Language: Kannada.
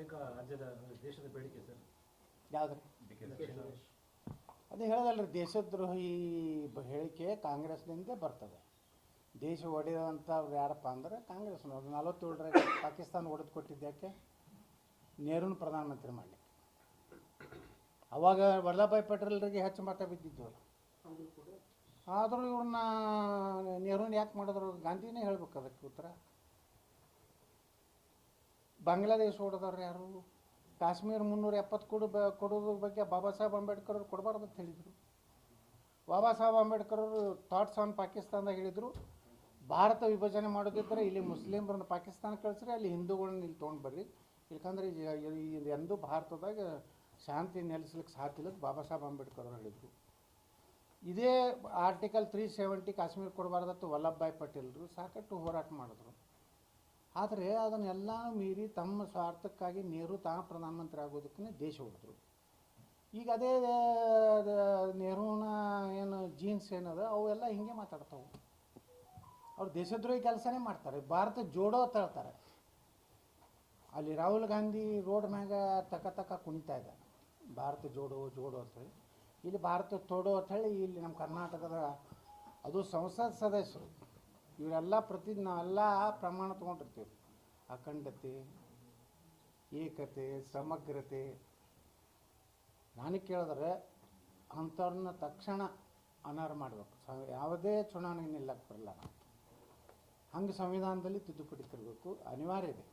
ಪ್ರತ್ಯೇಕ ರಾಜ್ಯದ ದೇಶದ ಬೇಡಿಕೆ ಸರ್ ಯಾವುದ್ರಿ? ಅದೇ ಹೇಳೋದಲ್ರಿ, ದೇಶದ್ರೋಹಿ ಹೇಳಿಕೆ ಕಾಂಗ್ರೆಸ್ನಿಂದ ಬರ್ತದೆ. ದೇಶ ಒಡೆದಂಥವ್ರು ಯಾರಪ್ಪ ಅಂದ್ರೆ ಕಾಂಗ್ರೆಸ್ನವ್ರು. 47ರಲ್ಲಿ ಪಾಕಿಸ್ತಾನ ಒಡೆದು ಕೊಟ್ಟಿದ್ದಕ್ಕೆ ನೆಹರೂನ ಪ್ರಧಾನಮಂತ್ರಿ ಮಾಡಲಿಕ್ಕೆ. ಅವಾಗ ವಲ್ಲಭಭಾಯಿ ಪಟೇಲ್ರಿಗೆ ಹೆಚ್ಚು ಮತ ಬಿದ್ದಿದ್ವಲ್ಲ. ಆದರೂ ಇವ್ರನ್ನ ನೆಹರೂನ ಯಾಕೆ ಮಾಡಿದ್ರು? ಗಾಂಧಿನೇ ಹೇಳ್ಬೇಕು ಅದಕ್ಕೆ ಉತ್ತರ. ಬಾಂಗ್ಲಾದೇಶ ಹೊಡೆದವ್ರು ಯಾರು? ಕಾಶ್ಮೀರ 370 ಕೊಡೋದ್ರ ಬಗ್ಗೆ ಬಾಬಾ ಸಾಹೇಬ್ ಅಂಬೇಡ್ಕರ್ ಅವ್ರು ಕೊಡಬಾರ್ದು ಅಂತ ಹೇಳಿದರು. ಬಾಬಾ ಸಾಹೇಬ್ ಅಂಬೇಡ್ಕರ್ ಅವರು ಥಾಟ್ಸ್ ಆನ್ ಪಾಕಿಸ್ತಾನದಾಗ ಹೇಳಿದರು, ಭಾರತ ವಿಭಜನೆ ಮಾಡೋದಿದ್ದರೆ ಇಲ್ಲಿ ಮುಸ್ಲಿಮ್ರನ್ನ ಪಾಕಿಸ್ತಾನ ಕಳಿಸ್ರಿ, ಅಲ್ಲಿ ಹಿಂದೂಗಳನ್ನ ಇಲ್ಲಿ ತೊಗೊಂಡು ಬರ್ರಿ, ಯಾಕಂದ್ರೆ ಎಂದೂ ಭಾರತದಾಗ ಶಾಂತಿ ನೆಲೆಸ್ಲಿಕ್ಕೆ ಸಾಧ್ಯ ಬಾಬಾ ಸಾಹೇಬ್ ಅಂಬೇಡ್ಕರ್ ಅವರು ಹೇಳಿದರು. ಇದೇ ಆರ್ಟಿಕಲ್ 370 ಕಾಶ್ಮೀರ ಕೊಡಬಾರ್ದತ್ತು ವಲ್ಲಭಭಾಯಿ ಪಟೇಲ್ರು ಸಾಕಷ್ಟು ಹೋರಾಟ ಮಾಡಿದ್ರು. ಆದರೆ ಅದನ್ನೆಲ್ಲ ಮೀರಿ ತಮ್ಮ ಸ್ವಾರ್ಥಕ್ಕಾಗಿ ನೆಹರು ಪ್ರಧಾನಮಂತ್ರಿ ಆಗೋದಕ್ಕೆ ದೇಶ ಹೊಡೆದ್ರು. ಈಗ ಅದೇ ನೆಹರೂನ ಏನು ಜೀನ್ಸ್ ಏನದ ಅವೆಲ್ಲ ಹಿಂಗೆ ಮಾತಾಡ್ತಾವೆ. ಅವ್ರು ದೇಶದ್ರೋಹಿ ಕೆಲಸನೇ ಮಾಡ್ತಾರೆ. ಭಾರತ ಜೋಡೋ ಅಂತ ಹೇಳ್ತಾರೆ. ಅಲ್ಲಿ ರಾಹುಲ್ ಗಾಂಧಿ ರೋಡ್ ಮ್ಯಾಗ ತಕ ಕುಣಿತಾ ಇದ್ದಾರೆ, ಭಾರತ ಜೋಡೋ ಜೋಡೋ ಅಂತೇಳಿ. ಇಲ್ಲಿ ಭಾರತ ತೋಡೋ ಅಂಥೇಳಿ ಇಲ್ಲಿ ನಮ್ಮ ಕರ್ನಾಟಕದ ಅದು ಸಂಸತ್ ಸದಸ್ಯರು ಇವರೆಲ್ಲ ನಾವೆಲ್ಲ ಪ್ರಮಾಣ ತೊಗೊಂಡಿರ್ತೀವಿ. ಅಖಂಡತೆ, ಏಕತೆ, ಸಮಗ್ರತೆ. ನಾನು ಕೇಳಿದ್ರೆ ಅಂಥವ್ರನ್ನ ತಕ್ಷಣ ಅನರ್ಹ ಮಾಡಬೇಕು. ಯಾವುದೇ ಚುನಾವಣೆ ನಿಲ್ಲಕ್ಕೆ ಬರಲ್ಲ. ಹಂಗೆ ಸಂವಿಧಾನದಲ್ಲಿ ತಿದ್ದುಪಡಿ ತರಬೇಕು, ಅನಿವಾರ್ಯ ಇದೆ.